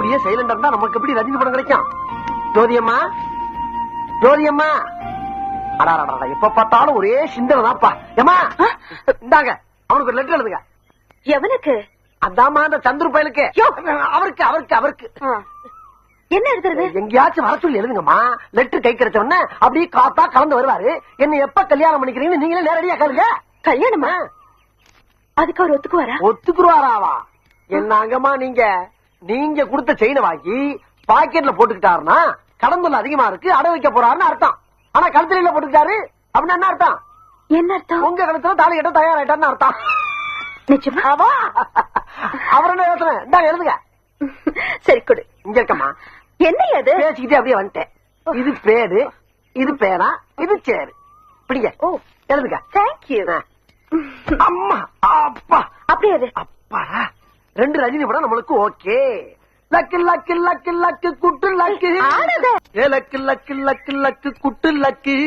இப்படியே சைலண்டா இருந்தா நமக்கு எப்படி ரஜினி படம் கிடைக்கும்? ஜோதியம்மா, ஜோதியம்மா, அடாடா எப்ப பார்த்தாலும் ஒரே சிந்தனைதான்ப்பா. ஏமா இந்தாங்க, அவனுக்கு ஒரு லெட்டர் எழுதுங்க. எவனுக்கு? அதாம்மா அந்த சந்துரு பயலுக்கு. அவருக்கு அவருக்கு அவருக்கு என்ன எழுதுறது? எங்கேயாச்சும் வர சொல்லி எழுதுங்கம்மா. லெட்டர் கை கிடைச்ச உடனே அப்படியே காத்தா கலந்து வருவாரு. என்ன எப்ப கல்யாணம் பண்ணிக்கிறீங்கன்னு நீங்களே நேரடியா கேளுங்க. கல்யாணமா? அதுக்கு அவர் ஒத்துக்குவாரா? ஒத்துக்குருவாராவா? என்னங்கம்மா நீங்க கொடுத்த செயினை வாங்கி பாக்கெட்ல போட்டுக்கிட்டாருன்னா கடன் தொல்லை அதிகமா இருக்கு, அடை வைக்க போறாருன்னு அர்த்தம். ஆனா கழுத்துல போட்டுக்கிட்டாரு அப்படின்னா என்ன அர்த்தம்? என்ன அர்த்தம்? உங்க கழுத்துல தாலி கட்ட தயாராயிட்டான்னு அர்த்தம். நிச்சயமா? அவர் என்ன யோசனை? இந்தாங்க எழுதுங்க. சரி கொடு. இங்க இருக்கம்மா. என்ன அது? பேசிக்கிட்டே அப்படியே வந்துட்டேன். இது பேரு, இது பேரா, இது சேரு. பிடிங்க. ஓ எழுதுங்க. தேங்க்யூ. அம்மா அப்பா அப்படியே அப்பா. 2 ரஜினி படம் நம்மளுக்கு okay. Luck luck luck luck good luck, luck luck luck luck good luck,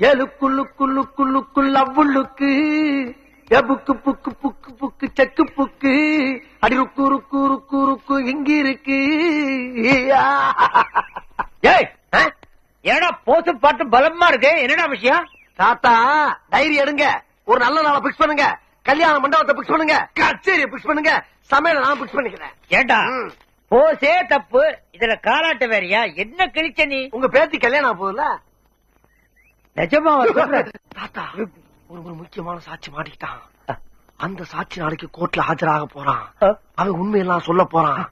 ஏழுக்குள்ளு குள்ளு குள்ளு குள்ளு book book book book check book அடி ருக்கு ருக்கு ருக்கு ருக்கு இங்க இருக்கு. ஏடா போச்சு பாட்டு பலமா இருக்கு, என்னடா விஷயம்? தாத்தா டைரி எடுங்க, ஒரு நல்ல நாளை பிக்ஸ் பண்ணுங்க, கல்யாண மண்டபத்தை பிக்ஸ் பண்ணுங்க, கச்சேரியை பிக்ஸ் பண்ணுங்க, சமையல நான் பிக்ஸ் பண்ணிக்கிறேன். ஏண்டா போசே தப்பு, இதுல காலாட்ட வேறையா? என்ன கிழிச்ச நீ? உங்க பேத்தி கல்யாணம் போகுதுல. நிஜமா தாத்தா ஒரு முக்கியமான சாட்சி மாட்டிக்கிட்டான். அந்த சாட்சி நாளைக்கு கோர்ட்ல ஆஜராக போறான். அவன் உண்மையெல்லாம் சொல்ல போறான்.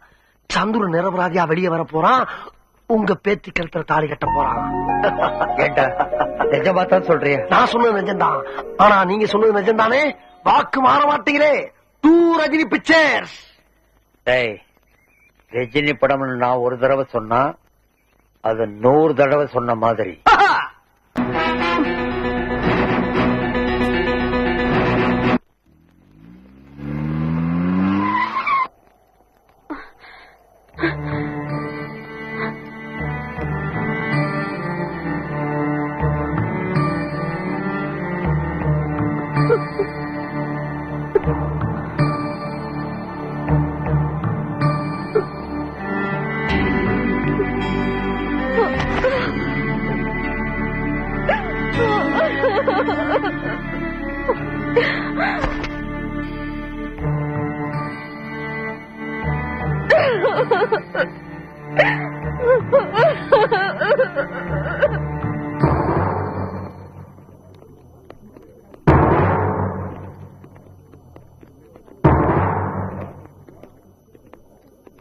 சந்துரு நிரபராதியா வெளியே வர போறான். உங்க பேத்தி கழுத்துல தாலி கட்ட போறான். நிஜமா தான் சொல்றியா? நான் சொன்னது நிஜம்தான். ஆனா நீங்க சொன்னது நிஜம்தானே? வாக்கு மாற மாட்டீங்களே. 2 ரஜினி பிக்சர்ஸ். ரஜினி படம் நான் ஒரு தடவை சொன்னா அது 100 தடவை சொன்ன மாதிரி.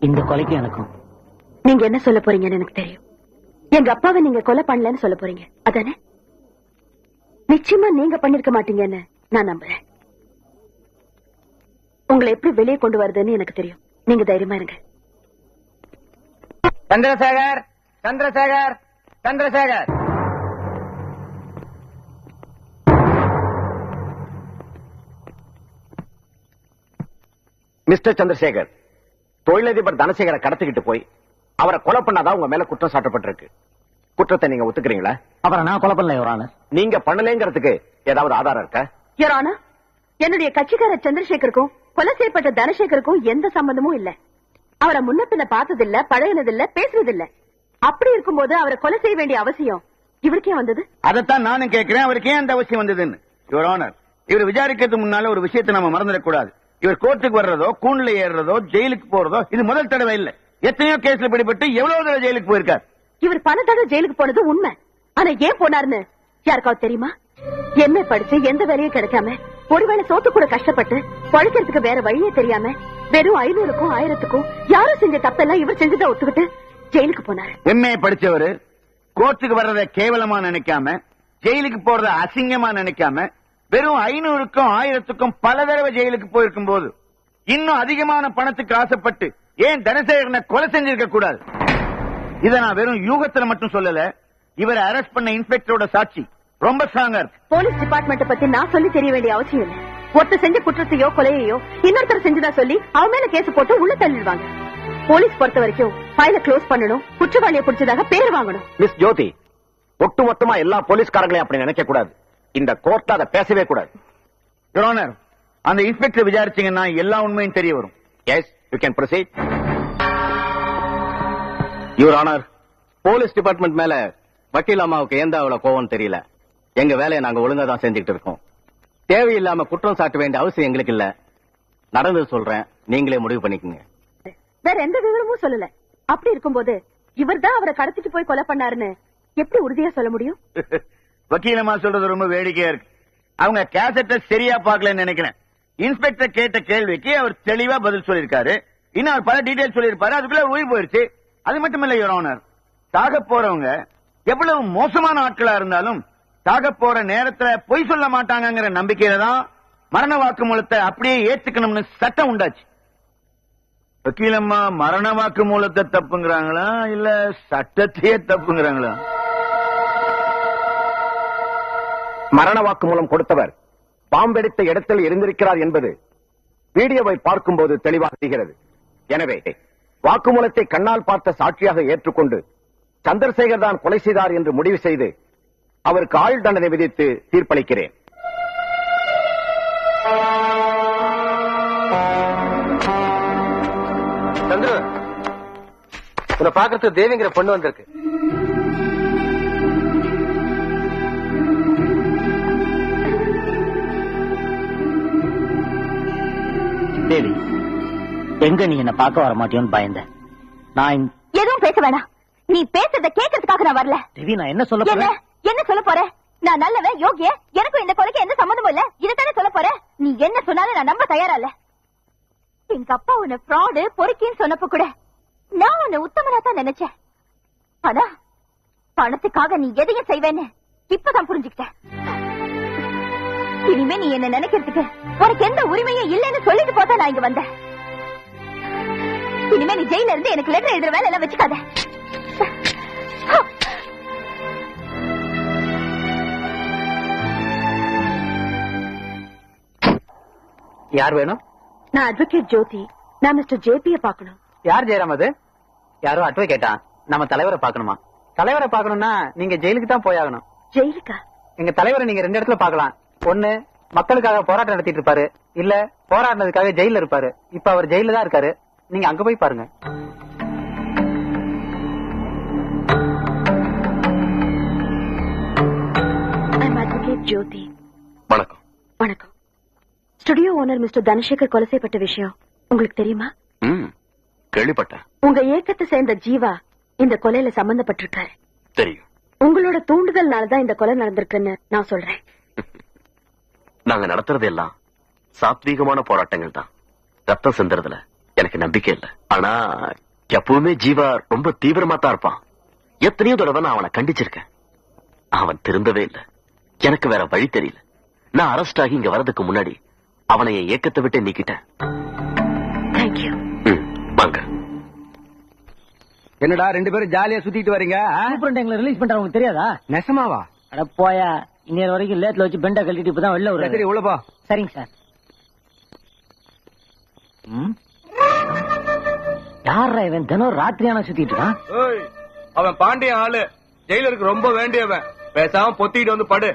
இந்த கொலைக்கு எனக்கும் நீங்க என்ன சொல்ல போறீங்கன்னு எனக்கு தெரியும். எங்க அப்பாவை நீங்க கொலை பண்ணலன்னு சொல்ல போறீங்க அதானே? நிச்சயமா நீங்க பண்ணிருக்க மாட்டீங்கன்னு நான் நம்புறேன். உங்களை எப்படி வெளியே கொண்டு வருதுன்னு எனக்கு தெரியும். நீங்க தைரியமா இருங்க. சந்திரசேகர், சந்திரசேகர், சந்திரசேகர். மிஸ்டர் சந்திரசேகர், தொழிலதிபர் தனசேகரை கடத்திக்கிட்டு போய் அவரை கொலை பண்ணாதான் உங்க மேல குற்றம் சாட்டப்பட்டிருக்கு. குற்றத்தை நீங்க ஒத்துக்கிறீங்களா? அவரை நான் கொலை பண்ணல யுவர் ஆனர். நீங்க பண்ணலங்கிறதுக்கு ஏதாவது ஆதாரம் இருக்கா? யுவர் ஆனர், என்னுடைய கட்சிக்கார சந்திரசேகருக்கும் கொலை செய்யப்பட்ட தனசேகருக்கும் எந்த சம்பந்தமும் இல்ல. அவரை முன்ன பின்ன பார்த்ததில்ல, பழகினதில்ல, பேசுறதில்ல. அப்படி இருக்கும்போது அவரை கொலை செய்ய வேண்டிய அவசியம் இவருக்கே வந்தது? அதைத்தான் நானும் கேட்கிறேன், அவருக்கு ஏன் அந்த அவசியம் வந்ததுன்னு. யுவர் ஆனர், இவர் விசாரிக்கிறதுக்கு முன்னால ஒரு விஷயத்தை நம்ம மறந்துடக்கூடாது. இவர் கோர்ட்டுக்கு வர்றதோ, கூண்டுல ஏறுறதோ, ஜெயிலுக்கு போறதோ இது முதல் தடவை இல்ல. எத்தனையோ கேஸ்ல பிடிபட்டு எவ்வளவு தடவை ஜெயிலுக்கு போயிருக்கார். இவர் பல தடவை ஜெயிலுக்கு போனது உண்மை. ஆனா ஏன் போனாருன்னு யாருக்காவது தெரியுமா? என்ன படிச்சு எந்த வேலையும் கிடைக்காம, ஒருவேளை சோத்து கூட கஷ்டப்பட்டு பழைக்கிறதுக்கு வேற வழியே தெரியாம வெறும் 500க்கும் 1000க்கும் யாரும் செஞ்ச தப்பெல்லாம் இவர் செஞ்சதை ஒத்துக்கிட்டு ஜெயிலுக்கு போனாரு. எம்ஏ படிச்சவரு கோர்ட்டுக்கு வர்றத கேவலமா நினைக்காம, ஜெயிலுக்கு போறத அசிங்கமா நினைக்காம, வெறும் 500க்கும் 1000க்கும் பல தடவை ஜெயிலுக்கு போயிருக்கும் போது இன்னும் அதிகமான பணத்துக்கு ஆசைப்பட்டு ஏன் தனசேகரனை கொலை செஞ்சிருக்க கூடாது? இத நான் வெறும் யூகத்துல மட்டும் சொல்லல. இவரை அரெஸ்ட் பண்ண இன்ஸ்பெக்டரோட சாட்சி ரொம்ப ஸ்ட்ராங்கா இருக்கு. போலீஸ் டிபார்ட்மெண்ட் பத்தி நான் சொல்லி தெரிய வேண்டிய அவசியம் இல்லை. ஒருத்தர் செஞ்ச குற்றத்தையோ கொலையையோ இன்னொருத்தர் செஞ்சதா சொல்லி அவன் மேல கேஸ் போட்டு உள்ள தள்ளிடுவாங்க. போலீஸ் பொறுத்த வரைக்கும் ஃபைல க்ளோஸ் பண்ணணும், குற்றவாளியை பிடிச்சதாக பேர் வாங்கணும். மிஸ் ஜோதி, ஒட்டுமொத்தமா எல்லா போலீஸ்காரங்களையும் அப்படி நினைக்க கூடாது. இந்த கோர்ட்ல அதை பேசவே கூடாது. யுவர் ஆனர், அந்த இன்ஸ்பெக்டர் விசாரிச்சீங்கன்னா எல்லா உண்மையும் தெரிய வரும். Yes, you can proceed. Your honour, police department மேல வக்கீல் அம்மாவுக்கு எந்த அவ்வளவு கோவம் தெரியல. எங்க வேலையை நாங்க ஒழுங்கா தான் செஞ்சுக்கிட்டு இருக்கோம். தேவையில்லாம குற்றம் சாட்ட வேண்டிய அவசியம் எங்களுக்கு இல்ல. நடந்தது சொல்றேன், நீங்களே முடிவு பண்ணிக்கோங்க. வேற எந்த விவரமும் சொல்லல. அப்படி இருக்கும்போது இவர்தான் அவரை கடத்திட்டு போய் கொலை பண்ணாருன்னு எப்படி உறுதியா சொல்ல முடியும்? வக்கீலமா சொல்றது ரொம்ப வேடிக்கையா இருக்கு. அவங்க கேசட்டை சரியா பாக்கலன்னு நினைக்கிறேன். இன்ஸ்பெக்டர் கேட்ட கேள்விக்கு அவர் தெளிவா பதில் சொல்லியிருக்காரு. இன்னும் அவர் பல டீடைல் சொல்லியிருப்பாரு. அதுக்குள்ள உயிர் போயிருச்சு. அது மட்டுமல்ல யுவர் ஆனர், சாக போறவங்க எவ்வளவு மோசமான ஆட்களா இருந்தாலும் சாக போற நேரத்துல பொய் சொல்ல மாட்டாங்கிற நம்பிக்கையில தான் மரண வாக்குமூலத்தை அப்படியே ஏத்துக்கணும்னு சட்டம் உண்டாச்சு. வக்கீலம்மா மரண வாக்குமூலத்தை தப்புங்கிறாங்களா இல்ல சட்டத்தையே தப்புங்கிறாங்களா? மரண வாக்குமூலம் கொடுத்தவர் பாம்பெடுத்த இடத்தில் இருந்திருக்கிறார் என்பது வீடியோவை பார்க்கும்போது தெளிவாக தெரிகிறது. எனவே வாக்குமூலத்தை கண்ணால் பார்த்த சாட்சியாக ஏற்றுக்கொண்டு சந்திரசேகர் தான் கொலை செய்தார் என்று முடிவு செய்து அவருக்கு ஆயுள் தண்டனை விதித்து தீர்ப்பளிக்கிறேன். சந்திர, உன்னை பாக்குறது தேவிங்கிற பொண்ணு வந்திருக்கு. தேவி, எங்க நீ என்ன பார்க்க வர மாட்டியோன்னு பயந்த. நான் எதுவும் பேச வேணாம். நீ பேசுறத கேட்கறதுக்காக நான் வரல. தேவி, நான் என்ன சொல்ல போறேன்? என்ன சொல்ல போற? நான் நல்லவன், யோகிய, எனக்கும் இந்த கொலைக்கு எந்த சம்பந்தமும் இல்ல. இதைத்தானே சொல்ல போற? நீ என்ன சொன்னாலும் நான் நம்ப தயாரா இல்ல. எங்க அப்பா உன்னை ஃப்ராடு பொறுக்கின்னு சொன்னப்ப கூட நான் உன்னை உத்தமனா தான் நினைச்சேன். ஆனா பணத்துக்காக நீ எதையும் செய்வேன்னு இப்பதான் புரிஞ்சுக்கிட்டேன். இனிமே நீ என்ன நினைக்கிறதுக்கு உனக்கு எந்த உரிமையும் இல்லைன்னு சொல்லிட்டு போதா நான் இங்க வந்தேன். இனிமே நீ ஜெயில இருந்து எனக்கு லெட்டர் எழுதுற வேலை எல்லாம் வச்சுக்காத. யார் வேணும்? நான் அட்வொகேட் ஜோதி. நான் மிஸ்டர் ஜேபியை பார்க்கணும். யார் ஜெயராம் அது? யாரோ அட்வொகேட்டா? நம்ம தலைவரை பார்க்கணுமா? தலைவரை பார்க்கணும்னா நீங்க ஜெயிலுக்கு தான் போயாகணும். ஜெயிலுக்கா? எங்க தலைவரை நீங்க 2 இடத்துல பார்க்கலாம். ஒண்ணு, மக்களுக்காக போராட்டம் நடத்திட்டு இருப்பாரு. இல்ல, போராடினதுக்காக ஜெயில இருப்பாரு. இப்ப அவர் ஜெயில தான் இருக்காரு. நீங்க அங்க போய் பாருங்க. I'm advocate ஜோதி. வணக்கம். வணக்கம். ஸ்டுடியோ ஓனர் மிஸ்டர் தனசேகர் கொலை செய்யப்பட்ட விஷயம் உங்களுக்கு தெரியுமா? கேள்விப்பட்டேன். உங்க இயக்கத்தை சேர்ந்த ஜீவா இந்த கொலையில சம்பந்தப்பட்டிருக்காரு. தெரியும். உங்களோட தூண்டுதல்னாலதான் இந்த கொலை நடந்திருக்குன்னு நான் சொல்றேன். நாங்க நடத்துறது எல்லாம் சாத்வீகமான போராட்டங்கள் தான். ரத்தம் சிந்துறதுல எனக்கு நம்பிக்கை இல்ல. ஆனா எப்பவுமே ஜீவா ரொம்ப தீவிரமா தான் இருப்பான். எத்தனையோ தடவை நான் அவனை கண்டிச்சிருக்கேன். அவன் திருந்தவே இல்ல. எனக்கு வேற வழி தெரியல. நான் அரெஸ்ட் ஆகி இங்க வரதுக்கு முன்னாடி அவனை என் இயக்கத்தை விட்டு நீக்கிட்டேன். தேங்க்யூ. வாங்க. என்னடா 2 பேரும் ஜாலியா சுத்திட்டு வரீங்க? சூப்பரண்ட் எங்களை ரிலீஸ் பண்ற உங்களுக்கு தெரியாதா? நெசமாவா? அட போயா, இன்னொரு வரைக்கும் லேட்ல வச்சு பெண்டா கழட்டிட்டு இப்பதான் வெளில சரி வருது. உள்ளப்பா. சரிங்க சார். யாரா இவன் தினம் ராத்திரியான சுத்திட்டு இருக்கான்? அவன் பாண்டிய ஆளு, ஜெயிலருக்கு ரொம்ப வேண்டியவன். பேசாம பொத்திட்டு வந்து படு.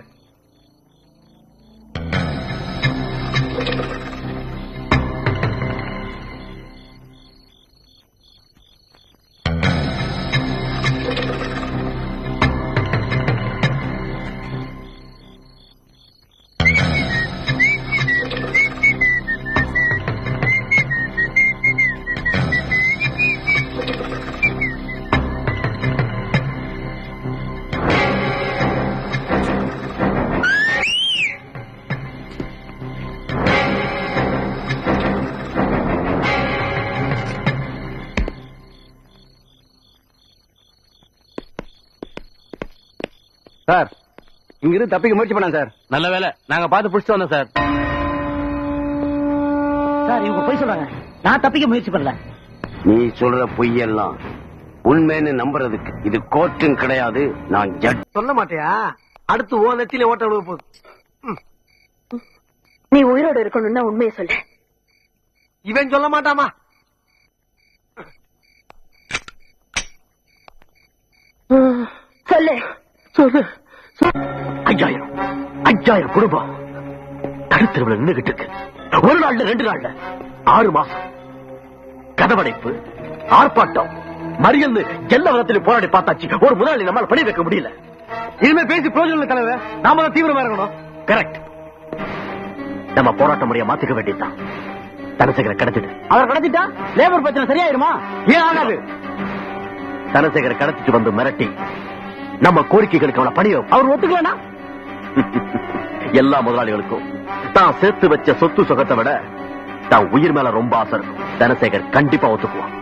சார், இங்கிருந்து தப்பிக்க முயற்சி பண்ண சார். நல்ல வேலை, நாங்க பார்த்து புடிச்சு வந்தோம் சார். சார், இவங்க போய் சொல்றாங்க. நான் தப்பிக்க முயற்சி பண்ணல. நீ சொல்ற பொய்யெல்லாம் உண்மைன்னு நம்புறதுக்கு இது கோர்ட்டும் கிடையாது. நான் ஜட்ஜ். சொல்ல மாட்டியா? அடுத்து ஓ நெத்தியில ஓட்ட விழுக போகுது. நீ உயிரோடு இருக்கணும்னா உண்மையை சொல்லு. இவன் சொல்ல மாட்டாமா? சொல்லு. 5000 குடும்பம் நடுத்தருவில் நின்றுகிட்டு இருக்கு. ஒரு நாள்ல 2 நாள்ல 6 மாசம் கதவடைப்பு, ஆர்ப்பாட்டம், மறியல் எல்லா விதத்திலும் போராடி பார்த்தாச்சு. ஒரு முதலாளி நம்மால பணி வைக்க முடியல. இனிமே பேசி பிரயோஜனம் தலைவர். நாம தான் தீவிரமா இருக்கணும். கரெக்ட். நம்ம போராட்ட முறையை மாத்திக்க வேண்டியதுதான். தனசேகரை கடத்திட்டு அவர் கடத்திட்டா லேபர் பிரச்சனை சரியாயிருமா? ஏன் ஆகாது? தனசேகரை கடத்திட்டு வந்து மிரட்டி நம்ம கோரிக்கைகளுக்கு அவனை பணியோ அவர் ஒத்துக்கலனா எல்லா முதலாளிகளுக்கும் தான் சேர்த்து வச்ச சொத்து சுகத்தை விட தான் உயிர் மேல ரொம்ப ஆசை இருக்கும். தனசேகர் கண்டிப்பா ஒத்துக்குவான்.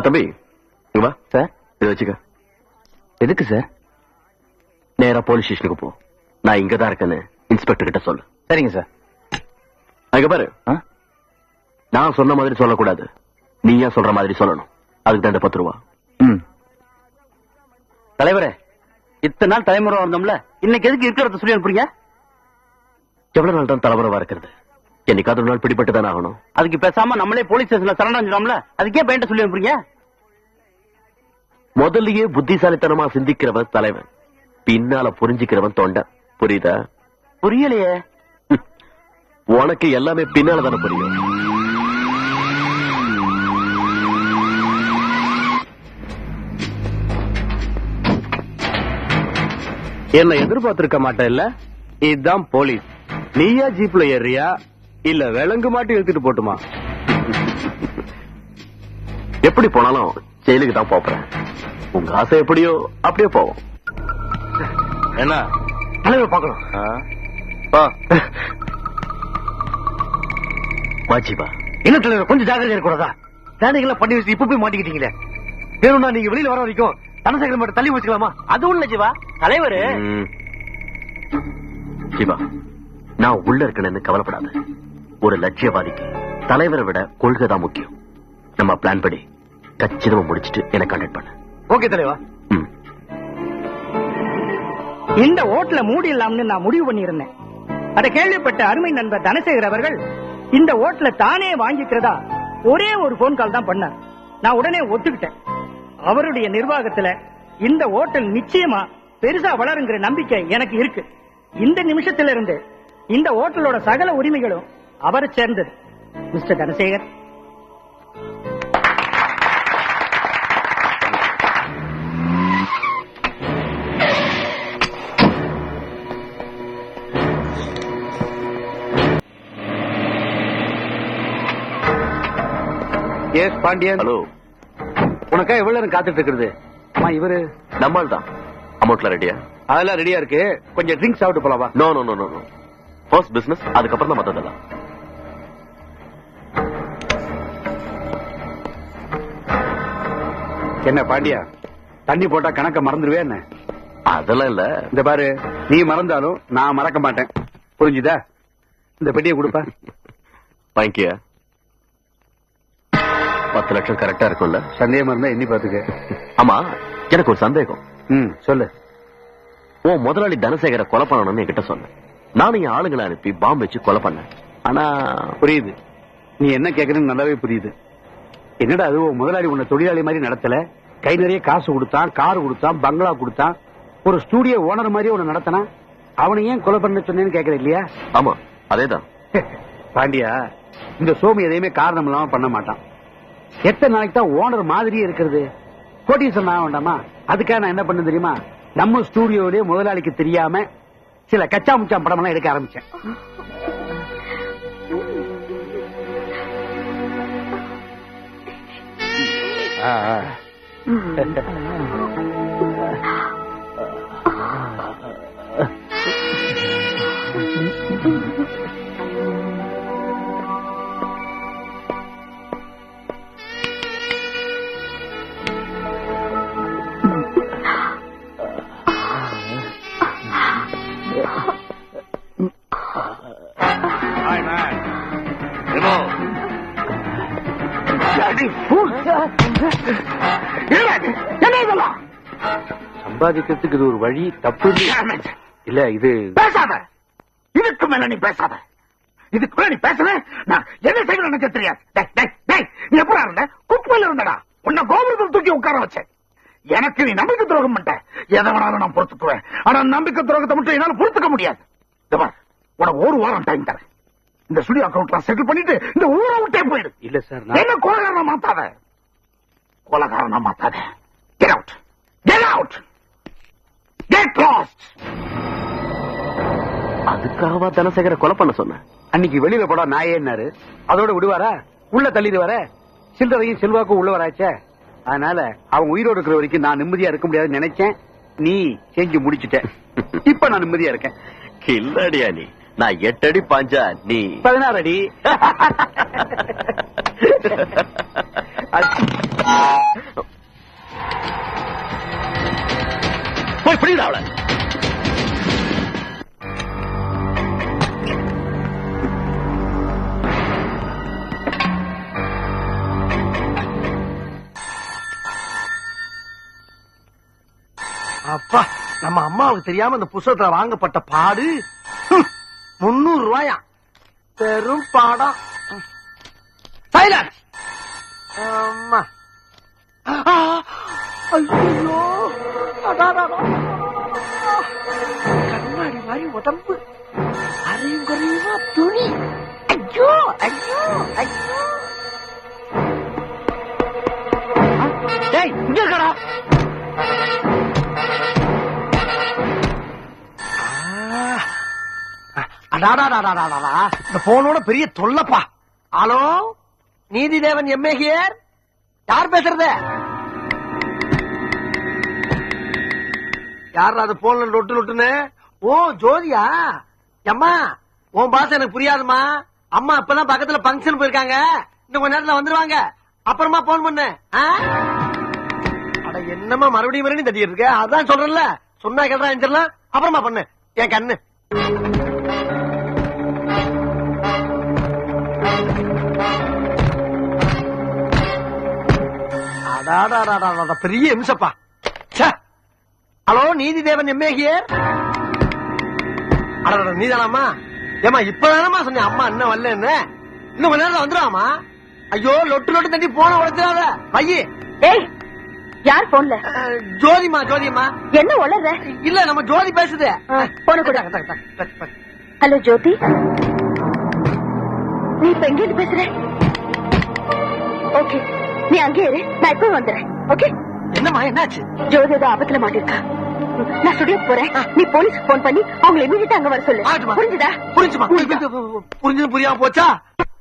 தம்பி இங்க வா சார். இதை வச்சுக்க. எதுக்கு சார்? நேரா போலீஸ் ஸ்டேஷனுக்கு போ. நான் இங்கதான் இருக்கேன்னு இன்ஸ்பெக்டர் கிட்ட சொல்லு. சரிங்க சார். அங்க பாரு, நான் சொன்ன மாதிரி சொல்லக்கூடாது, நீயா சொல்ற மாதிரி சொல்லணும். அதுக்கு தான் 10 ரூபா. தலைவரே, இத்தனை நாள் தலைமுறை வந்தோம்ல, இன்னைக்கு எதுக்கு இருக்கிறத சொல்லி அனுப்புறீங்க? எவ்வளவு நாள் தான் தலைமுறை இருக்கிறது? என்னைக்காவது ஒரு நாள் பிடிபட்டு தானே ஆகணும். அதுக்கு பேசாம நம்மளே போலீஸ் ஸ்டேஷன்ல சரணடைஞ்சிடோம்ல, அதுக்கே பயன்ட்ட சொல்லி அனுப்புறீங்க? முதல்லயே புத்திசாலித்தனமா சிந்திக்கிறவன் தலைவன், பின்னால புரிஞ்சுக்கிறவன் தொண்டன். புரியுதா? புரியலையே. உனக்கு எல்லாமே பின்னால தானே புரியும். என்ன எதிர்பார்த்திருக்க மாட்டேன் இல்ல? இதுதான் போலீஸ். நீயா ஜீப்ல ஏறியா இல்ல விலங்கு மாட்டி எடுத்துட்டு போட்டுமா? எப்படி போனாலும் ஜெயிலுக்கு தான் போறேன். உங்க ஆசை எப்படியோ அப்படியே போவோம். என்ன தலைவர் பார்க்கணும். வாஜிபா, என்ன தலைவர் கொஞ்சம் ஜாக்கிரதையா இருக்கக்கூடாதா? வேலைகளை பண்ணி வச்சு இப்ப போய் மாட்டிக்கிட்டீங்களே. வேணும்னா நீங்க வெளியில வர வரைக்கும் தனசேகர் மட்டும் தள்ளி வச்சுக்கலாமா? அது ஒண்ணு ஜீவா. தலைவரு ஜீவா, நான் உள்ள இருக்கணும்னு கவலைப்படாத. ஒரு லட்சியவாதிக்கு தலைவரை விட கொள்கை தான் முக்கியம். நம்ம பிளான் படி கச்சிதமா முடிச்சிட்டு என்ன கான்டாக்ட் பண்ண. ஓகே தலைவா. இந்த ஓட்டுல மூடிடலாம்னு நான் முடிவு பண்ணியிருந்தேன். அதை கேள்விப்பட்ட அருமை நண்பர் தனசேகர் அவர்கள் இந்த ஓட்டுல தானே வாங்கிக்கிறதா ஒரே ஒரு போன் கால் தான் பண்ணார். நான் உடனே ஒத்துக்கிட்டேன். அவருடைய நிர்வாகத்துல இந்த ஓட்டல் நிச்சயமா பெருசா வளருங்கிற நம்பிக்கை எனக்கு இருக்கு. இந்த நிமிஷத்துல இருந்து இந்த ஓட்டலோட சகல உரிமைகளும் அவரை சேர்ந்தது. Mister Dhanasekar, S Pandian. Hello, உனக்கா எவ்வளவு நேரம் காத்துட்டு இருக்கிறது? அம்மா இவரு நம்மால் தான். அமௌண்ட்ல ரெடியா? அதெல்லாம் ரெடியா இருக்கு. கொஞ்சம் ட்ரிங்க்ஸ் சாப்பிட்டு போலாமா? No no no no. First business, அதுக்கப்புறம் தான் மத்ததெல்லாம். என்ன பாண்டியா, தண்ணி போட்டா கணக்க மறந்துடுவே என்ன? அதெல்லாம் இல்ல. இந்த பாரு, நீ மறந்தாலும் நான் மறக்க மாட்டேன். புரிஞ்சுதா? இந்த பெட்டியை கொடுப்பா. வாங்கிக்கிய. 10 லட்சம் கரெக்டா இருக்கும்ல? சந்தேகமா இருந்தா எண்ணி பாத்துக்க. ஆமா, எனக்கு ஒரு சந்தேகம். சொல்லு. ஓ முதலாளி தனசேகரை கொலை பண்ணணும்னு என்கிட்ட சொன்ன. நானும் என் ஆளுங்களை அனுப்பி பாம்பு வச்சு கொலை பண்ணேன். ஆனா புரியுது, நீ என்ன கேக்குறன்னு நல்லாவே புரியுது. என்னடா அது, முதலாளி உன்னை தொழிலாளி மாதிரி நடத்தல? கை நிறைய காசு கொடுத்தான், கார் கொடுத்தான், பங்களா கொடுத்தான், ஒரு ஸ்டூடியோ ஓனர் மாதிரி உன்னை நடத்தினா. அவனை ஏன் கொலை பண்ண சொன்னேன்னு கேக்குற இல்லையா? ஆமா, அதேதான். பாண்டியா, இந்த சோமி எதையுமே காரணம் இல்லாம பண்ண மாட்டான். எத்தனை நாளைக்கு தான் ஓனர் மாதிரியே இருக்கிறது? கோட்டீஸ்வரன் ஆக வேண்டாமா? அதுக்காக நான் என்ன பண்ண தெரியுமா? நம்ம ஸ்டூடியோலயே முதலாளிக்கு தெரியாம சில கச்சா முச்சாம் படம் எல்லாம் எடுக்க ஆரம்பிச்சேன். சம்பாதிக்கிறதுக்கு இது ஒரு வழி. தப்பு இல்ல. இது பேசாத. இதுக்கு மேல நீ பேசாத. இதுக்கு மேல நீ பேசல, நான் என்ன செய்யணும் எனக்கு தெரியாது. நீ எப்படா இருந்த? குப்பையில இருந்தடா. உன்னை கோபுரத்தில் தூக்கி உட்கார வச்சேன். எனக்கு நீ நம்பிக்கை துரோகம் பண்ணிட்ட. எதை வேணாலும் நான் பொறுத்துக்குவேன். ஆனா நம்பிக்கை துரோகத்தை மட்டும் என்னால பொறுத்துக்க முடியாது. உனக்கு ஒரு வாரம் டைம் தரேன். இந்த ஸ்டுடியோ அக்கௌண்ட்ல செட்டில் பண்ணிட்டு இந்த ஊரை விட்டே போயிடு. இல்ல சார், என்ன கொலகாரனா மாத்தாத, கொலகாரனா மாத்தாத. Get out, get out, get lost. அதுக்காகவா தனசேகர கொலை பண்ண சொன்ன? அன்னைக்கு வெளியில போட நாயேன்னாரு, அதோட விடுவாரா? உள்ள தள்ளிடு வர சில்லறையும் செல்வாக்கும் உள்ள வராச்சே. அதனால அவங்க உயிரோடு இருக்கிற வரைக்கும் நான் நிம்மதியா இருக்க முடியாதுன்னு நினைச்சேன். நீ செஞ்சு முடிச்சுட்ட. இப்ப நான் நிம்மதியா இருக்கேன். இல்லடியா நீ, நான் 8 அடி பாஞ்சா நீ 16 அடி. போய் பிடிடா அவளை. அப்பா, நம்ம அம்மாவுக்கு தெரியாம இந்த புத்தகத்துல வாங்கப்பட்ட பாடு 300 ரூபாயா? பெரும் பாடம். சைலன்ஸ். அம்மா, ஐயோ, கண்ணாடி மாதிரி உடம்பு, அரையும் குறையுமா துணி. ஐயோ ஐயோ ஐயோ. டேய், இங்க இருக்கடா. அடாடாடாடாடாடா, இந்த போனோட பெரிய தொல்லப்பா. Hello, Neethidevan M A here. யார் பேசுறது? யார் அது போன்ல லொட்டு லொட்டுன்னு? ஓ, ஜோதியா? அம்மா, உன் பாச எனக்கு புரியாதுமா. அம்மா இப்பதான் பக்கத்துல பங்கன் போயிருக்காங்க, இன்னும் கொஞ்ச நேரத்துல வந்துருவாங்க. அப்புறமா போன் பண்ணு. அட, என்னமா மறுபடியும் தட்டிட்டு இருக்க? அதான் சொல்றேன்ல, சொன்னா கேட்டா எஞ்சிடலாம். அப்புறமா பண்ணு. என் கண்ணு. பெரிய இம்சப்பா. Hello, Neethidevan M A here. நீதானாமா? ஏமா இப்பதானமா சொன்னேன் அம்மா இன்னும் வரலன்னு. இன்னும் கொஞ்ச நேரம் வந்துருவாமா. ஐயோ, லொட்டு லொட்டு தட்டி போன உடச்சாத பைய. ஏய், யார் போன்ல? ஜோதிமா, ஜோதிமா. என்ன உளற? இல்ல, நம்ம ஜோதி பேசுது. போன கூட. ஹலோ ஜோதி, நீ இப்ப எங்க இருந்து பேசுற? ஓகே, நீ அங்கே இரு, நான் இப்ப வந்துடுறேன். ஓகே? என்னம்மா, என்னாச்சு? ஜோதி ஏதோ ஆபத்துல மாட்டிருக்கா. நான் ஸ்டுடியோக்கு போறேன், நீ போலீஸ்க்கு போன் பண்ணி அவங்களை இமீடியட்டா அங்க வர சொல்லு. புரிஞ்சுதா? புரிஞ்சுமா? புரிஞ்சது புரியாம போச்சா?